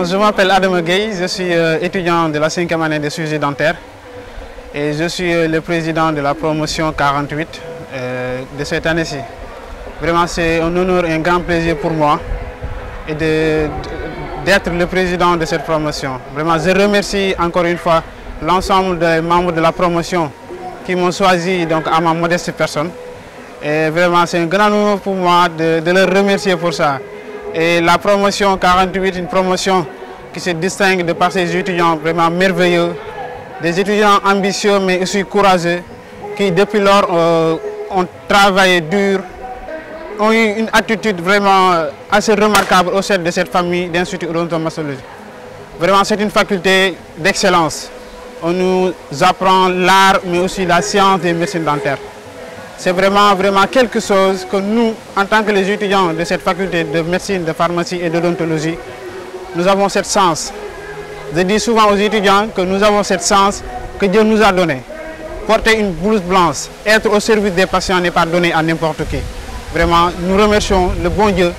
Je m'appelle Adama Gueye, je suis étudiant de la 5e année de chirurgie dentaire et je suis le président de la promotion 48 de cette année-ci. Vraiment, c'est un honneur et un grand plaisir pour moi d'être le président de cette promotion. Vraiment, je remercie encore une fois l'ensemble des membres de la promotion qui m'ont choisi donc, à ma modeste personne. Et vraiment, c'est un grand honneur pour moi de leur remercier pour ça. Et la promotion 48, une promotion qui se distingue de par ses étudiants vraiment merveilleux, des étudiants ambitieux mais aussi courageux, qui depuis lors ont travaillé dur, ont eu une attitude vraiment assez remarquable au sein de cette famille d'Institut Odontomassologie. Vraiment, c'est une faculté d'excellence. On nous apprend l'art mais aussi la science des médecines dentaires. C'est vraiment quelque chose que nous, en tant que les étudiants de cette faculté de médecine, de pharmacie et d'odontologie, nous avons cette chance. Je dis souvent aux étudiants que nous avons cette chance que Dieu nous a donnée. Porter une blouse blanche, être au service des patients n'est pas donné à n'importe qui. Vraiment, nous remercions le bon Dieu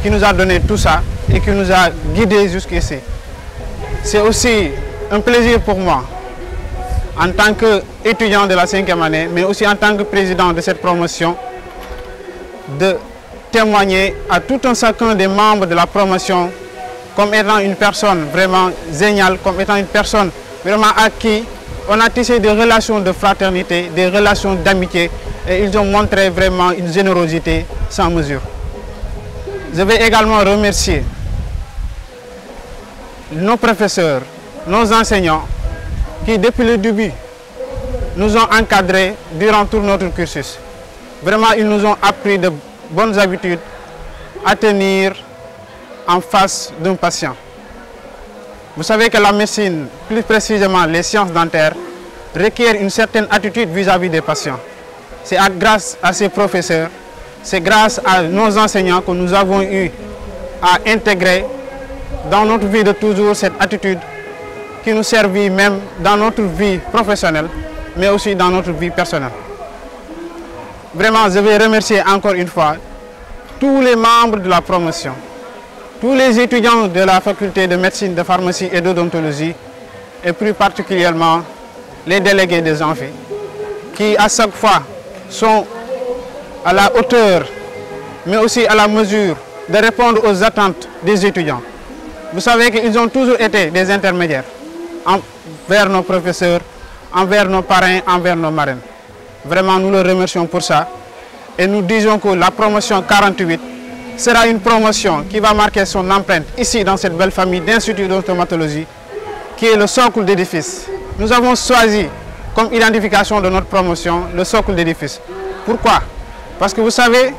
qui nous a donné tout ça et qui nous a guidés jusqu'ici. C'est aussi un plaisir pour moi, en tant qu'étudiant de la 5e année, mais aussi en tant que président de cette promotion, de témoigner à tout un chacun des membres de la promotion comme étant une personne vraiment géniale, comme étant une personne vraiment à qui on a tissé des relations de fraternité, des relations d'amitié, et ils ont montré vraiment une générosité sans mesure. Je vais également remercier nos professeurs, nos enseignants, qui depuis le début nous ont encadrés durant tout notre cursus. Vraiment, ils nous ont appris de bonnes habitudes à tenir en face d'un patient. Vous savez que la médecine, plus précisément les sciences dentaires, requiert une certaine attitude vis-à-vis des patients. C'est grâce à ces professeurs, c'est grâce à nos enseignants que nous avons eu à intégrer dans notre vie de toujours cette attitude qui nous servit même dans notre vie professionnelle, mais aussi dans notre vie personnelle. Vraiment, je vais remercier encore une fois tous les membres de la promotion, tous les étudiants de la faculté de médecine, de pharmacie et d'odontologie, et plus particulièrement les délégués des amphis, qui à chaque fois sont à la hauteur, mais aussi à la mesure de répondre aux attentes des étudiants. Vous savez qu'ils ont toujours été des intermédiaires envers nos professeurs, envers nos parrains, envers nos marraines. Vraiment, nous les remercions pour ça. Et nous disons que la promotion 48 sera une promotion qui va marquer son empreinte ici dans cette belle famille d'instituts de stomatologie qui est le socle d'édifice. Nous avons choisi comme identification de notre promotion le socle d'édifice. Pourquoi? Parce que vous savez,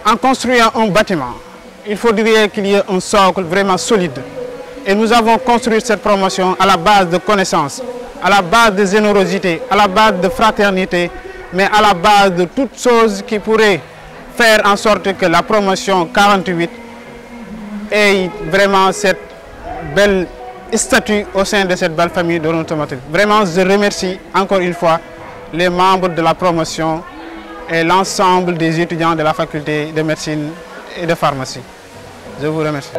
en construisant un bâtiment, il faudrait qu'il y ait un socle vraiment solide. Et nous avons construit cette promotion à la base de connaissances, à la base de générosité, à la base de fraternité, mais à la base de toutes choses qui pourraient faire en sorte que la promotion 48 ait vraiment cette belle statut au sein de cette belle famille d'odontologie. Vraiment, je remercie encore une fois les membres de la promotion et l'ensemble des étudiants de la faculté de médecine et de pharmacie. Je vous remercie.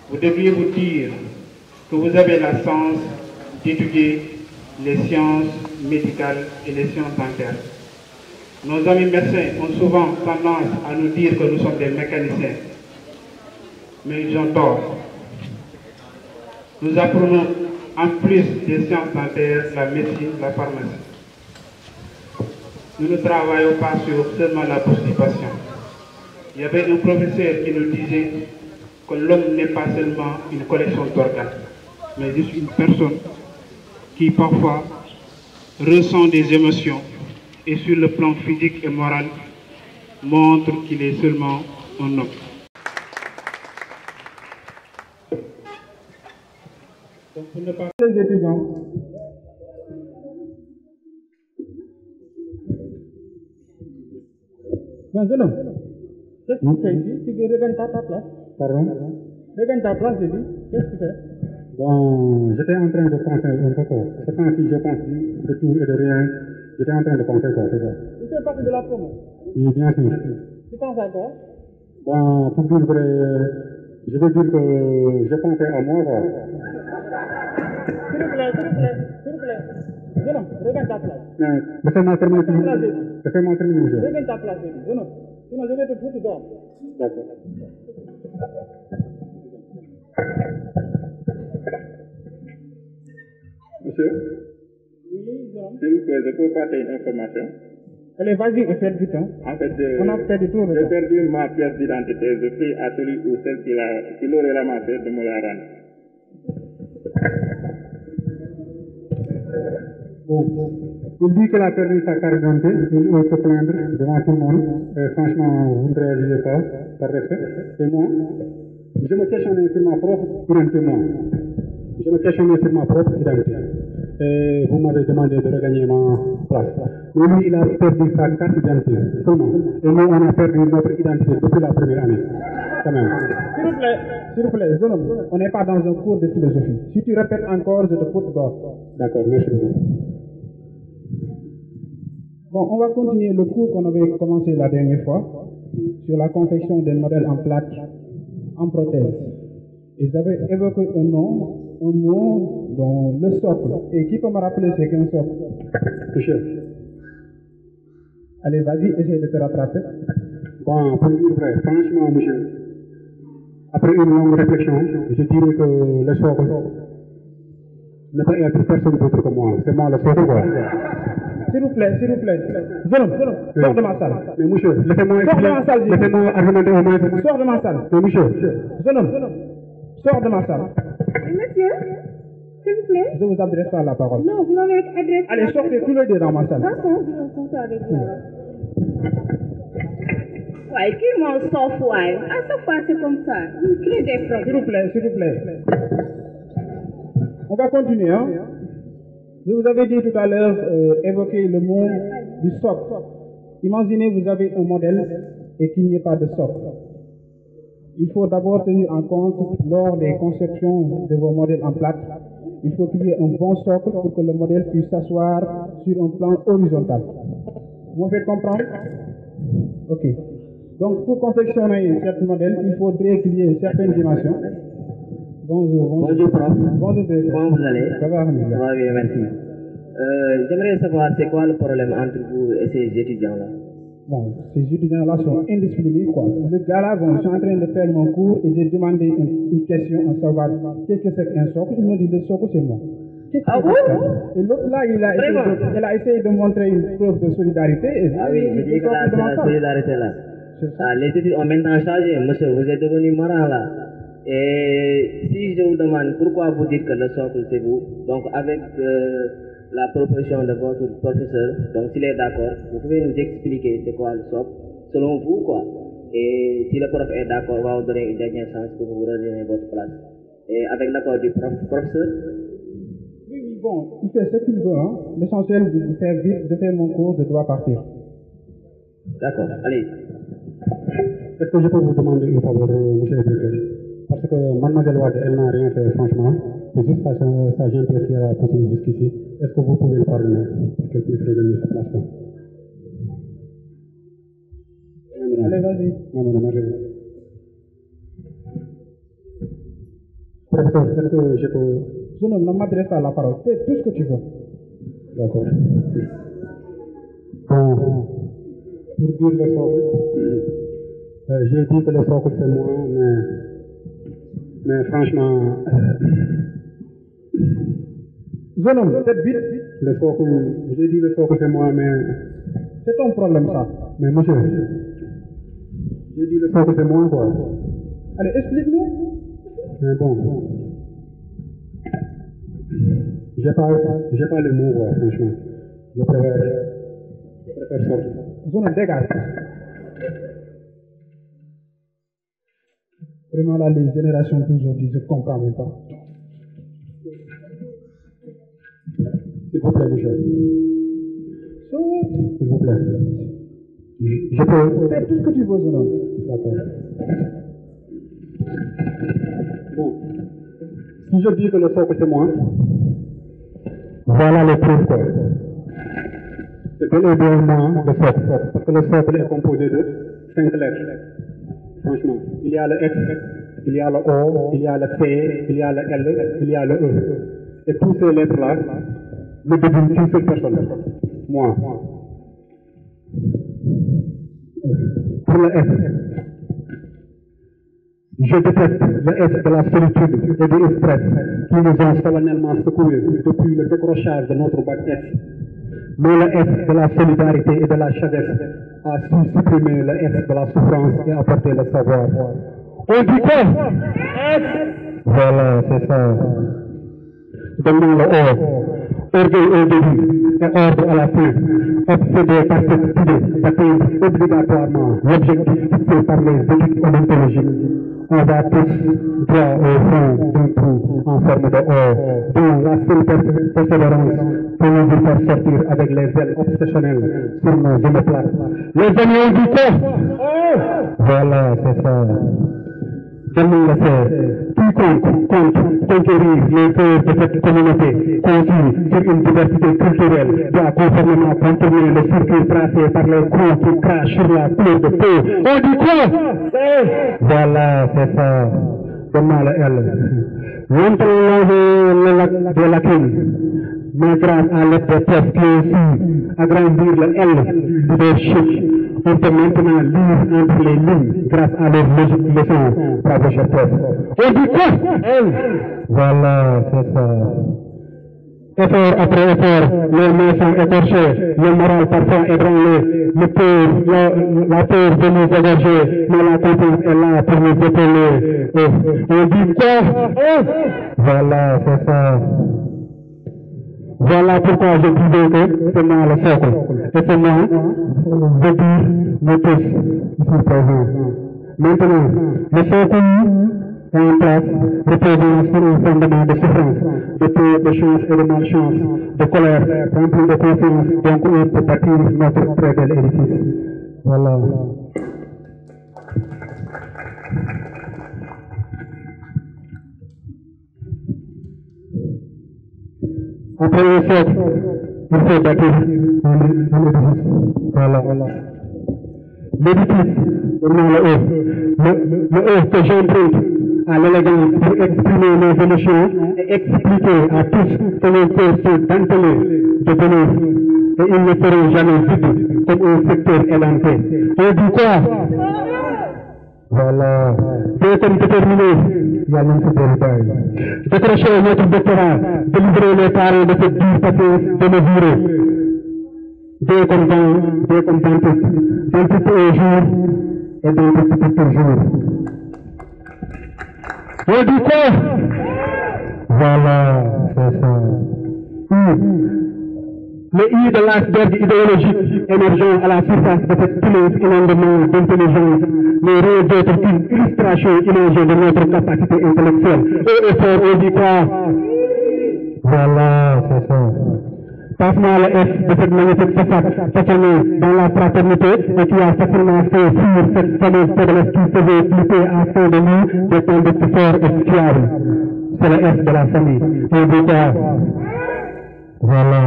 Vous devriez vous dire que vous avez la chance d'étudier les sciences médicales et les sciences dentaires. Nos amis médecins ont souvent tendance à nous dire que nous sommes des mécaniciens, mais ils ont tort. Nous apprenons en plus des sciences dentaires, la médecine, la pharmacie. Nous ne travaillons pas sur seulement la bouche du patient. Il y avait un professeur qui nous disait que l'homme n'est pas seulement une collection d'organes, mais juste une personne qui parfois ressent des émotions et sur le plan physique et moral montre qu'il est seulement un homme. Donc pour ne pas les étudiants, qu'est-ce que tu fais ici? Tu regardes ta place. Pardon? Regarde ta place, je dis. Qu'est-ce que tu fais? Bon, j'étais en train de penser un peu quoi. Ce temps-ci, je pense de tout et de rien. J'étais en train de penser quoi, c'est ça. Tu fais partie de la promo? Oui, bien sûr. Tu penses à quoi? Bon, pour dire vrai, je veux dire que je pensais à moi, quoi. S'il vous plaît, s'il vous plaît, s'il vous plaît. Jeune homme, regagne ta place. Mais laissez-moi terminer, laissez-moi terminer, monsieur. Regagne ta place, jeune homme. Sinon, je vais te foutre dehors. D'accord. Monsieur? Oui, jeune homme. S'il vous plaît, je peux passer une information? Allez, vas-y et fais vite, hein. En fait, On a fait du tour de j'ai temps. perdu ma pièce d'identité. Je prie à celui ou celle qui l'aurait ramassée de me la rendre. Bon, il dit qu'il a perdu sa carte d'identité, il ose se plaindre devant tout le monde. Et franchement, vous ne réalisez pas, par respect. Et moi, je me questionnais sur ma propre identité, moi. Je me questionnais sur ma propre identité. Et vous m'avez demandé de regagner ma place. Mais lui, il a perdu sa carte d'identité seulement. Et nous, on a perdu notre identité depuis la première année. Quand même. S'il vous plaît, jeune homme, on n'est pas dans un cours de philosophie. Si tu répètes encore, je te fous dehors. D'accord, merci beaucoup. Bon, on va continuer le cours qu'on avait commencé la dernière fois sur la confection des modèles en plâtre, en prothèse. Ils avaient évoqué un mot dont le socle. Et qui peut me rappeler c'est qu'un socle? Monsieur. Allez, vas-y, essaye de te rattraper. Bon, pour dire vrai, franchement, monsieur, après une longue réflexion, je dirais que le socle ne peut être personne d'autre que moi. C'est moi le socle, quoi. S'il vous plaît, s'il vous plaît. Jeune homme, sors de ma salle. Mais monsieur, laissez-moi Sors de ma salle, laissez-moi argumenter au moins. Sors de ma salle. Mais monsieur, Jeune homme, sors de ma salle. Monsieur, s'il vous plaît. Je vous adresse pas la parole. Non, vous m'avez adressé. Allez, sortez tous les deux dans ma salle. D'accord, je vais compter avec vous. Ouais, qui m'en sort, ouais. À chaque fois, c'est comme ça. Il crée des problèmes. S'il vous plaît, s'il vous plaît. On va continuer, hein. Je vous avais dit tout à l'heure, évoquer le mot du socle. Imaginez, vous avez un modèle et qu'il n'y ait pas de socle. Il faut d'abord tenir en compte, lors des conceptions de vos modèles en plâtre, il faut qu'il y ait un bon socle pour que le modèle puisse s'asseoir sur un plan horizontal. Vous me faites comprendre? Ok. Donc, pour confectionner ce modèle, il faudrait qu'il y ait une certaine dimension. Bonjour prof. Bonjour. Comment vous allez? Ça va, Ça va bien, merci. J'aimerais savoir c'est quoi le problème entre vous et ces étudiants-là? Bon, ces étudiants-là sont indisciplinés, quoi. Le gars-là, bon, je suis en train de faire mon cours et j'ai demandé une question à savoir qu'est-ce que c'est qu'un socle. Ils m'ont dit le socle, c'est moi. Ah bon? Et l'autre là, il a essayé de montrer une preuve de solidarité. Et Ah oui, je dis que là, c'est la solidarité là. Ah, les études ont maintenant changé, monsieur, vous êtes devenu marrant là. Et si je vous demande pourquoi vous dites que le socle c'est vous, donc avec la proposition de votre professeur, donc s'il est d'accord, vous pouvez nous expliquer c'est quoi le socle, selon vous quoi. Et si le prof est d'accord, on va vous donner une dernière chance pour vous redonner votre place. Et avec l'accord du professeur. Oui, bon, il fait ce qu'il veut, hein. L'essentiel, de faire vite, de faire mon cours, je dois partir. D'accord, allez. est-ce que je peux vous demander une faveur, monsieur le directeur? Parce que mademoiselle Wade, elle n'a rien fait, franchement. C'est juste sa gentillesse qui a poussé jusqu'ici. Est-ce que vous pouvez le pardonner pour qu'elle puisse revenir sa place? Allez, vas-y. Non, merci. Professeur, est-ce que je peux... Je ne m'adresse pas à la parole. Fais tout ce que tu veux. D'accord. Bon, pour dire le socle, j'ai dit que le socle c'est moi, mais franchement, Jeune homme, peut-être vite. le socle, j'ai dit le socle c'est moi, mais C'est ton problème, ça. monsieur, j'ai dit le socle c'est moi, quoi. Allez, explique-nous. Mais bon, j'ai pas le mot, quoi, franchement. Je préfère sortir. Jeune homme, dégage. Vraiment, là, les générations d'aujourd'hui, je ne comprends même pas. S'il vous plaît, monsieur. Saute. S'il vous plaît. Je peux... Fais tout ce que tu veux, jeune homme. D'accord. Bon. Si je dis que le socle c'est moi, voilà les preuves, quoi. C'est bel et bien moi, le socle. Parce que le socle est composé de 5 lettres. Franchement, il y a le X, il y a le O, il y a le C, il y a le L, il y a le E. Et tous ces lettres-là ne deviennent qu'une seule personne, moi. Pour le S, je déteste le S de la solitude et du stress qui nous ont solennellement secoués depuis le décrochage de notre bac S. Mais le S de la solidarité et de la sagesse a su supprimer le S de la souffrance et apporter le savoir. On dit quoi? S. Voilà, c'est ça. Donnons le O. Orgueil au début et ordre à la fin. Obsédé par cette idée d'atteindre obligatoirement l'objectif fixé par les études odontologiques. On va tous droit au fond d'un trou en forme de O, dont la seule persévérance peut nous faire sortir avec les ailes obsessionnelles sur nos omoplates. Les amis, on dit quoi? Voilà, c'est ça. Donnons le fait. Quiconque compte conquérir les cœurs de cette communauté conçue sur une diversité culturelle doit conformément contourner le circuit tracé par les coups qui crachent sur la couleur de peau. On dit quoi? Voilà, c'est ça. Donne-moi le L. Longtemps lavé le lac de lacunes, mais grâce à l'aide des tests qui ont su agrandir le L du leadership, on peut maintenant lire entre les lignes grâce à leur logique leçon. Bravo, cher prof. On dit quoi? L. Voilà, c'est ça. Effort après effort, les mains sont écorchées, le moral parfois ébranlé, la peur de nous égorger, mais la confiance est là pour nous épauler. On dit quoi? Voilà, c'est ça. Voilà pourquoi je disais que c'est moi le socle. Et c'est moi, je dis, nous tous, ici présents. Maintenant, le socle est en place, reposant sur un fondement de souffrance, de peur, de chance et de malchance, de colère, rempli de confiance, donc on peut bâtir notre très bel édifice. Voilà. Après le socle, il faut bâtir un édifice. Voilà, voilà. L'édifice, maintenant le E que j'emprunte à l'élégance pour exprimer nos émotions et expliquer à tous que nos cœurs sont dentelés de bonheur et ils ne seront jamais vides comme un secteur édenté. On dit quoi? Voilà. Deux comme déterminé, il y a une super décrocher notre doctorat, délivrer les parents de cette dure patience de mesurer. Deux comme dentiste, dentiste un jour et dentiste toujours. On dit quoi? Voilà, c'est ça. Le I de l'iceberg idéologique émergeant à la surface de cette immense inondement d'intelligence n'est rien d'autre qu'une illustration imagée de notre capacité intellectuelle. Et effort, on dit quoi? Voilà, c'est ça. Passe-moi le F de cette magnifique façade façonnée dans la fraternité et qui a facilement fait fuir cette fameuse faiblesse qui faisait flipper à fond de nous des conductes forts et fiables. C'est le F de la famille. On dit quoi? Voilà.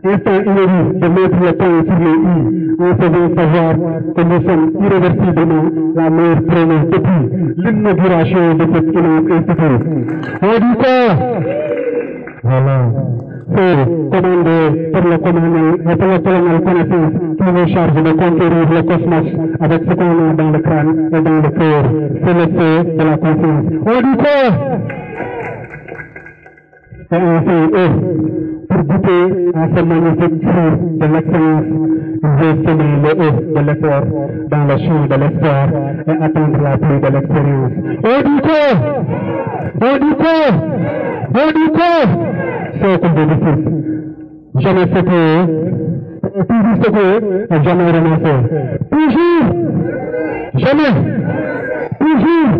Instant inédit de mettre le point sur les I en faisant savoir que nous sommes irréversiblement la meilleure preuve depuis l'inauguration de cette immense institut. On dit quoi? Voilà. C'est commandé par le colonel Connaissance qui nous charge de conquérir le cosmos avec ce qu'on a dans le crâne et dans le cœur. C'est le feu de la conscience. On dit quoi? Et enfin, pour goûter à ce magnifique fruit de l'excellence, il veut semer le œuf de l'effort dans le champ de l'espoir et attendre la pluie de l'expérience. On dit quoi? On dit quoi? On dit quoi? Socle de difficile. Jamais secoué, toujours secoué et jamais renoncé. Toujours, jamais, toujours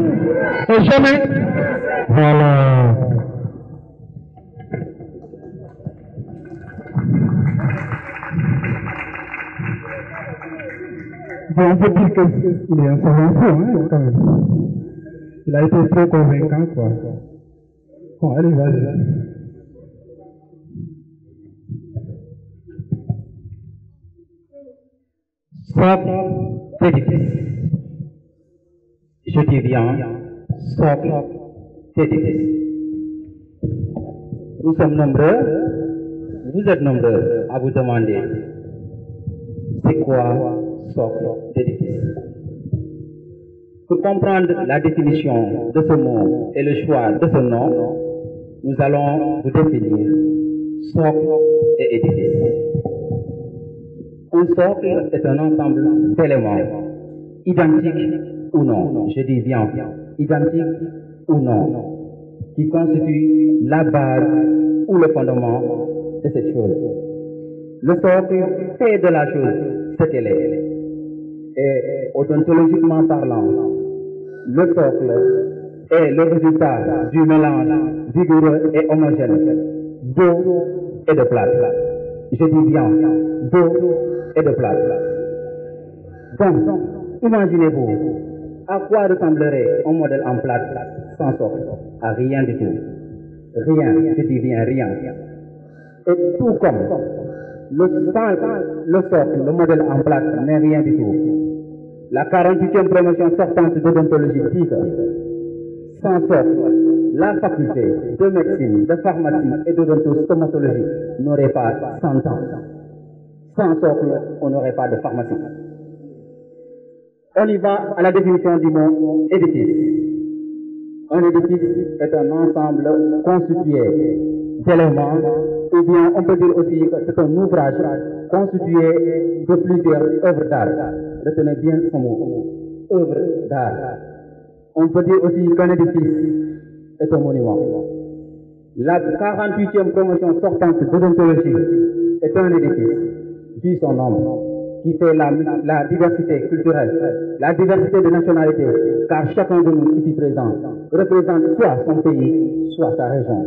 et jamais. Voilà. Bon, on peut dire qu'il est un savant fou, hein, quand même. Il a été trop convaincant, quoi. Bon, allez, vas-y. Socle d'édifice. je dis bien, socle d'édifice. Nous sommes nombreux, vous êtes nombreux à vous demander, c'est quoi socle d'édifice? Pour comprendre la définition de ce mot et le choix de ce nom, nous allons vous définir socle et édifice. Un socle est un ensemble d'éléments, identiques ou non, je dis bien, identiques ou non, qui constituent la base ou le fondement de cette chose. Le socle fait de la chose ce qu'elle est. Et odontologiquement parlant, le socle est le résultat du mélange vigoureux et homogène d'eau et de plate. Je dis bien d'eau et de plate. Donc, imaginez-vous à quoi ressemblerait un modèle en plate sans socle? À rien du tout. Rien, je dis bien rien. Et tout comme le socle, le modèle en plate n'est rien du tout. La 48e promotion sortante d'odontologie dit que sans socle, la faculté de médecine, de pharmacie et d'odontostomatologie n'aurait pas 100 ans. Sans socle, on n'aurait pas de pharmacie. On y va à la définition du mot édifice. Un édifice est un ensemble constitué d'éléments, ou bien on peut dire aussi que c'est un ouvrage constitué de plusieurs œuvres d'art. Retenez bien ce mot, œuvre d'art. On peut dire aussi qu'un édifice est un monument. La 48e promotion sortante d'odontologie est un édifice, vu son nom, qui fait la diversité culturelle, la diversité de nationalités, car chacun de nous ici présent représente soit son pays, soit sa région.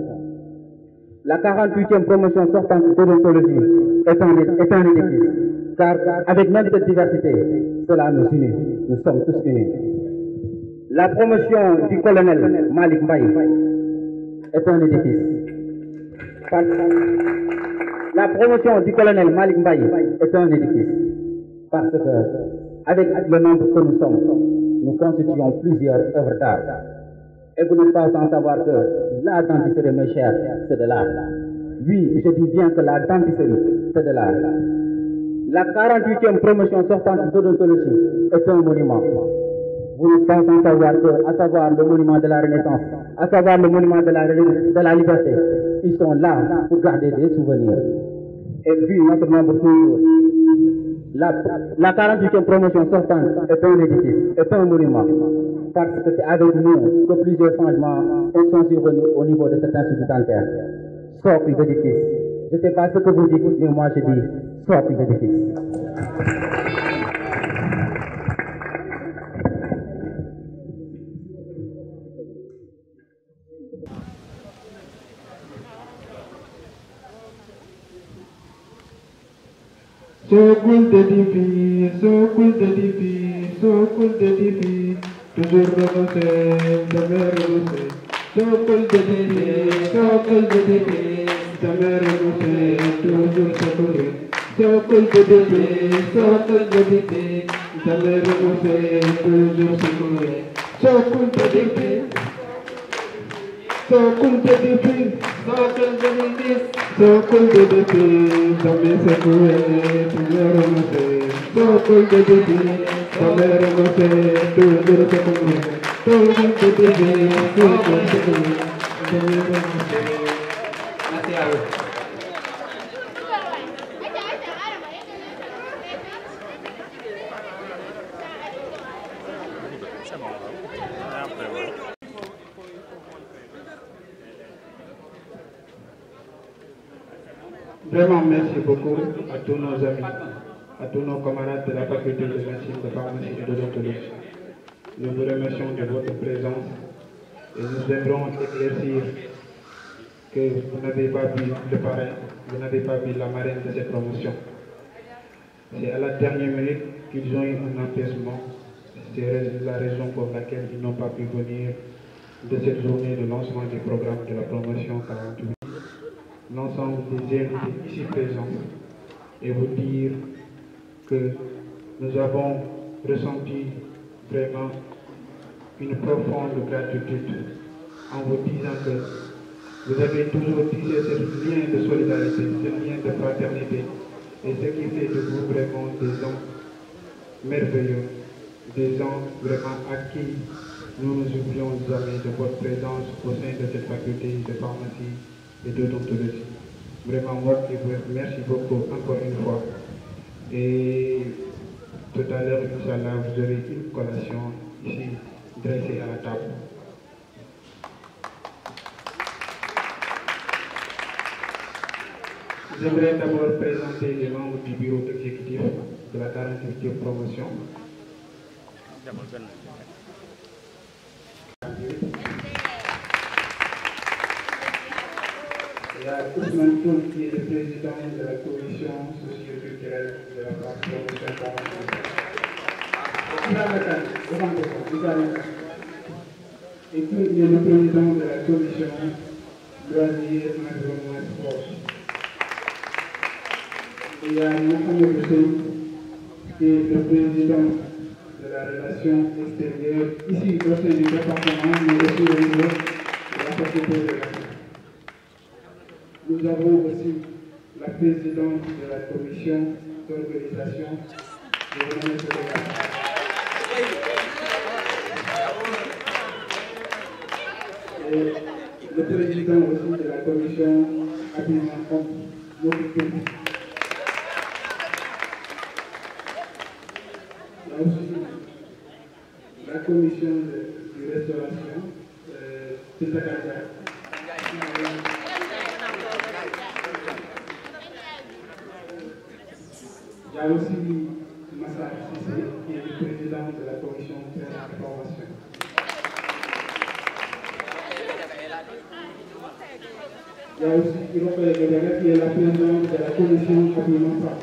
La 48e promotion sortante d'odontologie est un édifice, car avec même cette diversité, cela nous unit, nous sommes tous unis. La promotion du colonel Malik Mbaye est un édifice. La promotion du colonel Malik Mbaye est un édifice. Parce que, avec le nombre que nous sommes, nous constituons plusieurs œuvres d'art. Et vous n'êtes pas sans savoir que la dentisterie, mes chers, c'est de l'art. Oui, je dis bien que la dentisterie, c'est de l'art. La 48e promotion sortante d'odontologie est un monument. Vous n'êtes pas sans savoir que, à savoir le monument de la Renaissance, à savoir le monument de la liberté, ils sont là pour garder des souvenirs. Et vu notre nombre toujours, la 48e promotion sortante est un édifice, est un monument, parce que c'est avec nous que plusieurs changements sont survenus au niveau de cet institut dentaire. Socle d'édifice. Je ne sais pas ce que vous dites, mais moi je dis socle d'édifice. Socle d'édifice, socle d'édifice, socle d'édifice, toujours renoncé, jamais renoncé. Socle d'édifice, jamais renoncé, toujours secouru. Socle d'édifice, jamais renoncé, toujours secouru. Socle d'édifice, socle d'édifice, socle d'édifice, jamais secouru, toujours renoncé. Socle d'édifice, jamais renoncé, toujours secouru. Socle d'édifice, toujours secouru, jamais renoncé. Merci à vous. Vraiment, merci beaucoup à tous nos amis, à tous nos camarades de la faculté de médecine, de pharmacie et d'odontologie. Nous vous remercions de votre présence et nous aimerons éclaircir que vous n'avez pas vu le parrain, vous n'avez pas vu la marraine de cette promotion. C'est à la dernière minute qu'ils ont eu un empêchement. C'est la raison pour laquelle ils n'ont pas pu venir de cette journée de lancement du programme de la promotion 48. L'ensemble des invités ici présents et vous dire que nous avons ressenti vraiment une profonde gratitude en vous disant que vous avez toujours tissé ce lien de solidarité, ce lien de fraternité, et ce qui fait de vous vraiment des hommes merveilleux, des gens vraiment à qui nous nous oublions jamais de votre présence au sein de cette faculté de pharmacie et d'odontologie. Vraiment, moi, merci beaucoup encore une fois. Et tout à l'heure, Inch'Allah, vous aurez une collation ici dressée à la table. J'aimerais d'abord présenter les membres du bureau exécutif de la 48e promotion. Il y a Ousmane Toul qui est le président de la commission socio-culturelle de la promotion 45. Et puis il y a le président de la commission loisirs, environnement et sport. Il y a Mohamed Hussein qui est le président de la relation extérieure ici au sein du département, mais aussi au niveau de la faculté de la. Nous avons aussi la présidente de la commission d'organisation de l'année et le président aussi de la commission habillement public. Il y a aussi la commission de restauration, Il y a aussi Massa Sissé, qui est le président de la commission de formation. Il y a aussi Iroka Yagara, qui est la présidente de la commission habillement femme.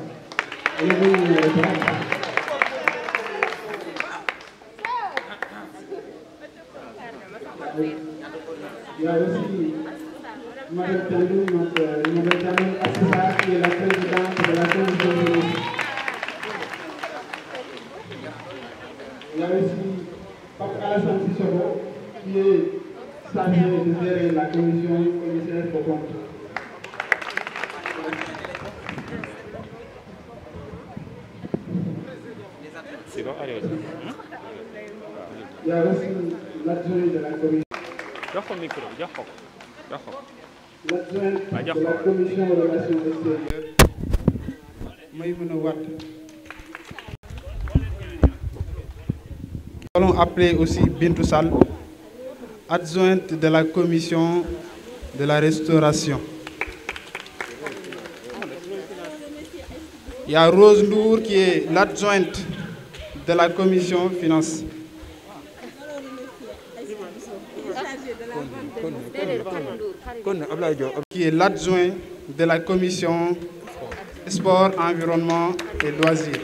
Il y a aussi Madame Tandou Assisa, qui est la présidente de la commission de. Il y a aussi Pape Alassane Sissoko, qui est chargé de gérer la commission commissaire pour compte. Il y a aussi l'adjoint de la commission. L'adjoint de la commission de relations extérieures, Maïmouna Wade. Nous allons appeler aussi Bintou Sall, adjointe de la commission de la restauration. Il y a Rose Ndour qui est l'adjointe de la commission finance. Qui est l'adjoint de la commission sport, environnement et loisirs.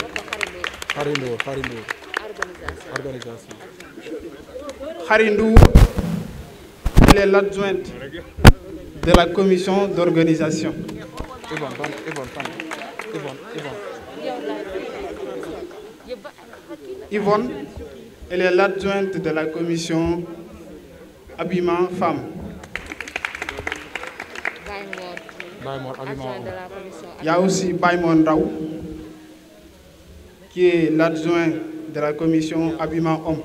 Harindou, elle est l'adjointe de la commission d'organisation. Yvonne, elle est l'adjointe de la commission habillement femmes. Il y a aussi Baymon Raoult, qui est l'adjoint de la commission habillement hommes.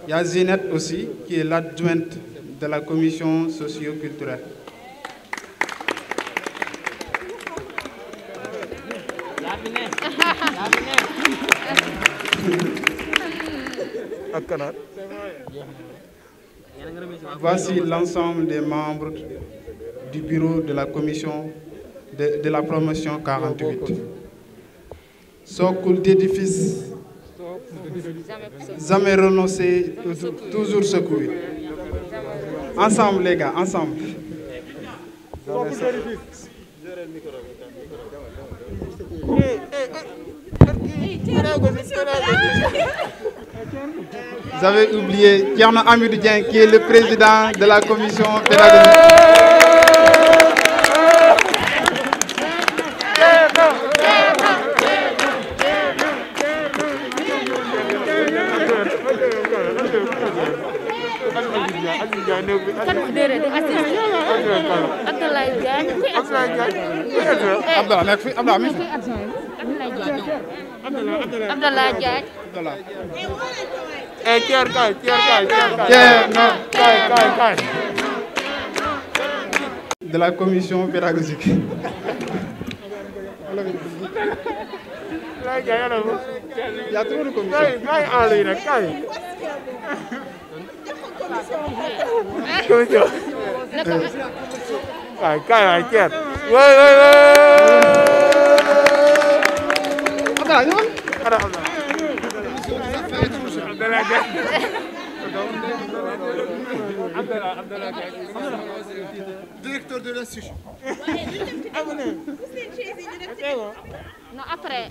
Il y a Zinette aussi, qui est l'adjointe de la commission socio-culturelle. Voici l'ensemble des membres du bureau de la commission de la promotion 48. Socle d'édifice, jamais renoncé, toujours secoué. Ensemble les gars, ensemble. Vous avez oublié Tierno Amidou Dieng, qui est le président de la commission pédagogique. Abdallah nekk fi Abdallah mi fi. Abdallah Diagne. Thier kay. Thier non kay. De la commission pédagogique. Il y a trop de commissions. Kay Thier. Directeur de l'institut. Non, après.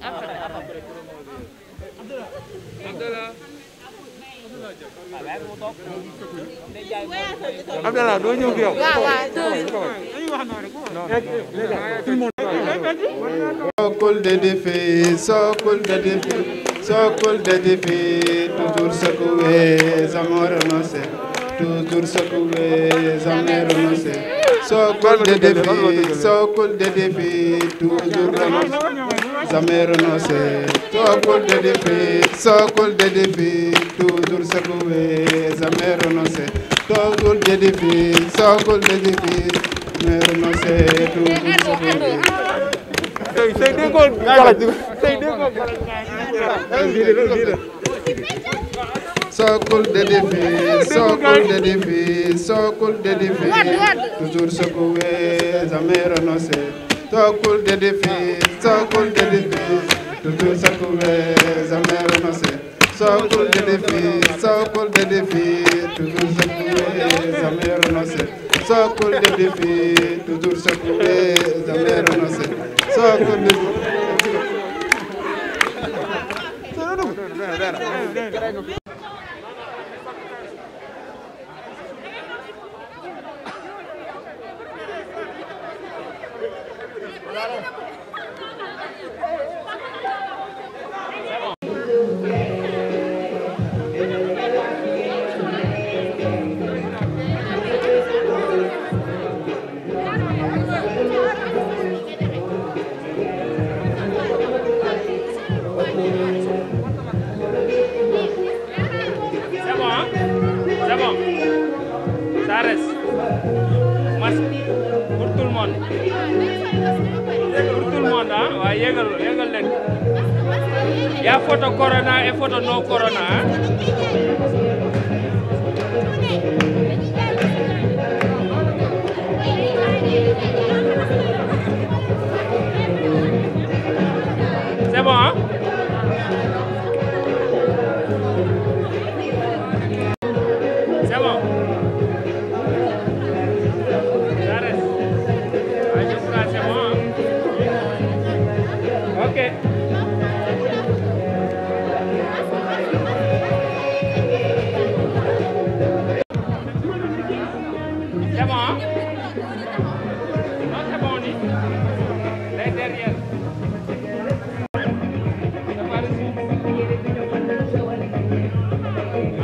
Abdallah doo ñëw fi yow. Socle de défi, toujours secoué, jamais renoncé, toujours secoué, jamais renoncé. Socle de défi, toujours renoncé, jamais renoncé. Socle de défi, toujours secoué, jamais renoncé. Socle de défi, jamais renoncé, toujours secoué. Socle de défi, toujours secoué, jamais renoncé. Socle de défi, toujours secoué, jamais renoncé. Socle de défi, toujours secoué, jamais renoncé. Socle de défi, toujours secoué, jamais renoncé. Socle de C'est bon. Ça reste. Masque pour tout le monde. Pour tout le monde, hein? Ouais, yégal len. Il y a photo corona et photo non corona, hein? C'est bon, hein? C'est bon. Ça reste. Ouais, je crois que c'est bon, hein? Ok. C'est bon, hein? Non, c'est bon, on dit. Les derrière.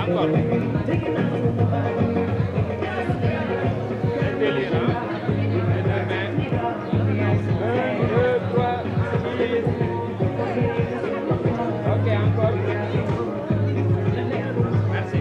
Encore. Les délires, hein? Les deux mains. 1, 2, 3, 6. Ok, encore. Merci.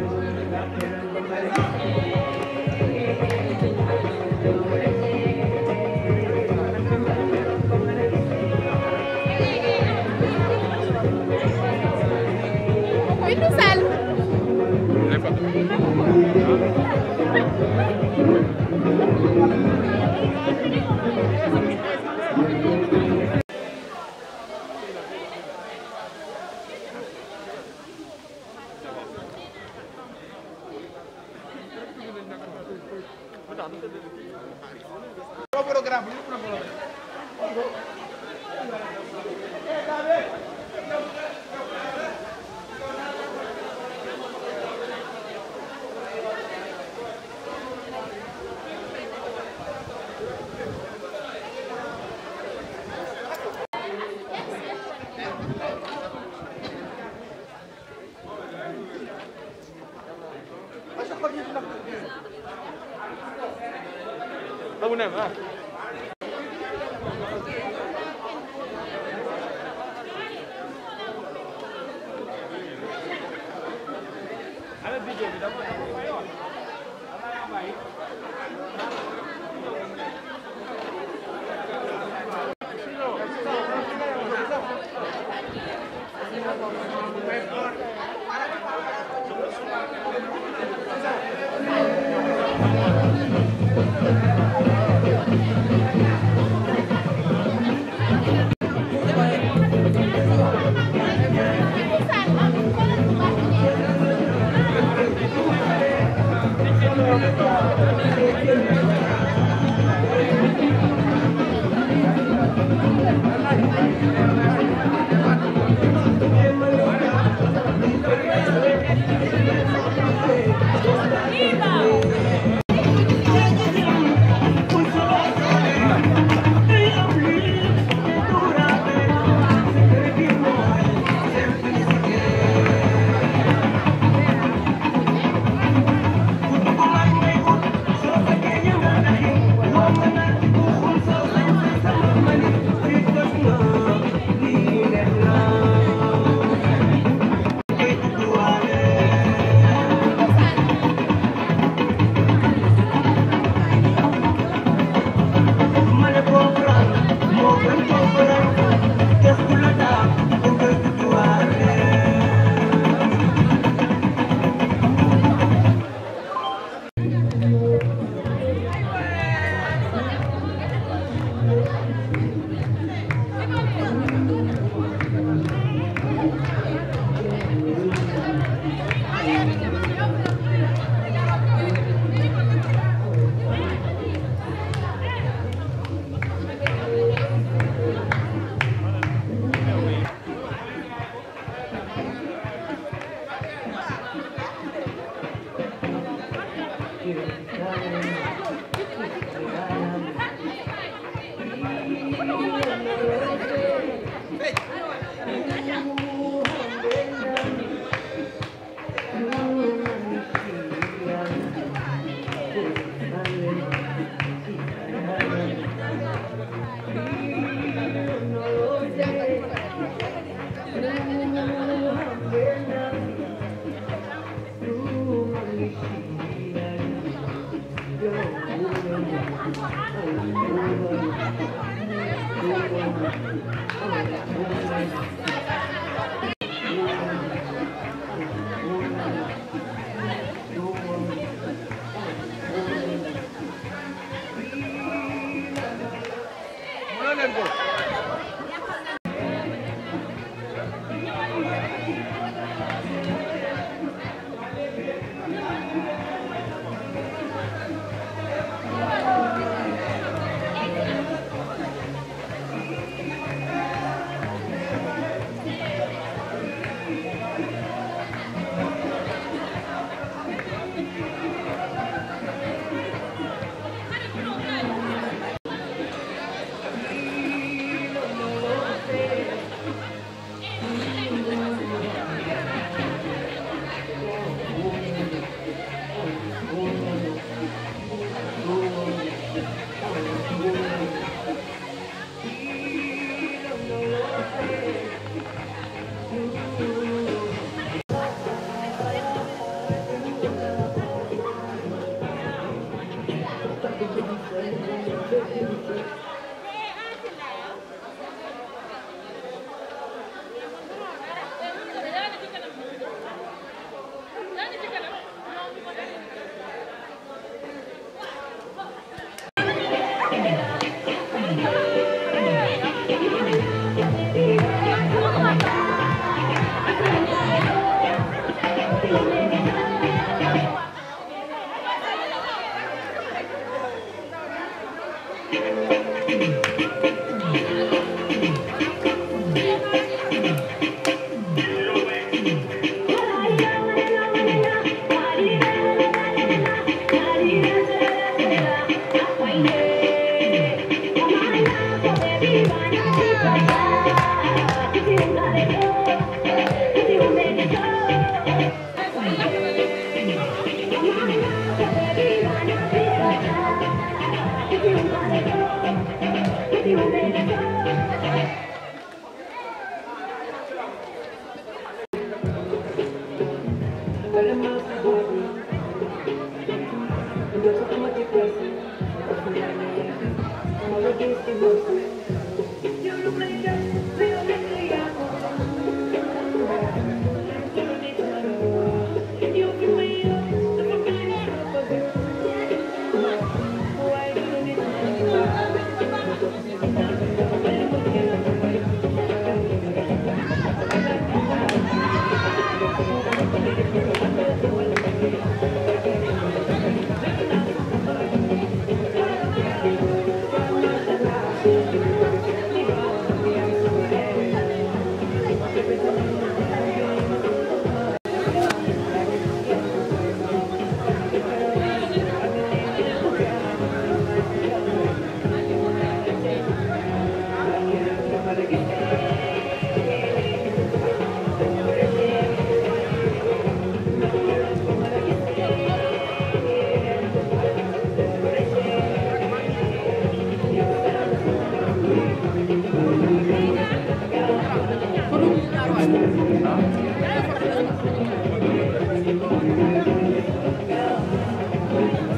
Bye.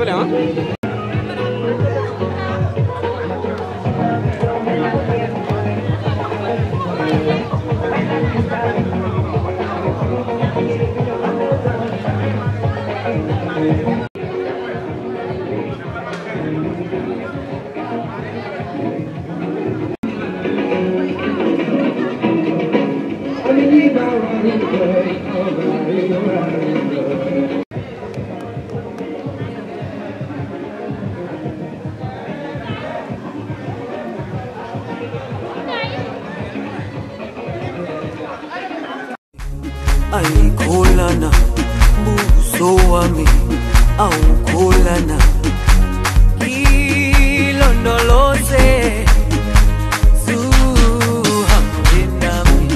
fële ah. Aikolana buso wami aukolana ilondoloze zuhambe nami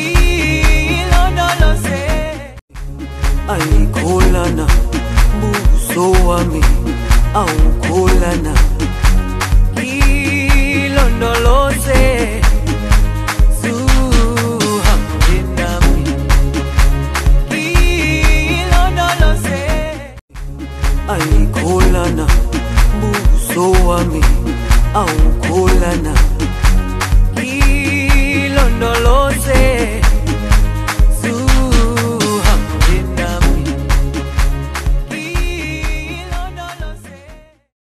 ilondoloze aikolana buso wami aukolana ilondoloze aikolana buso wami aukolana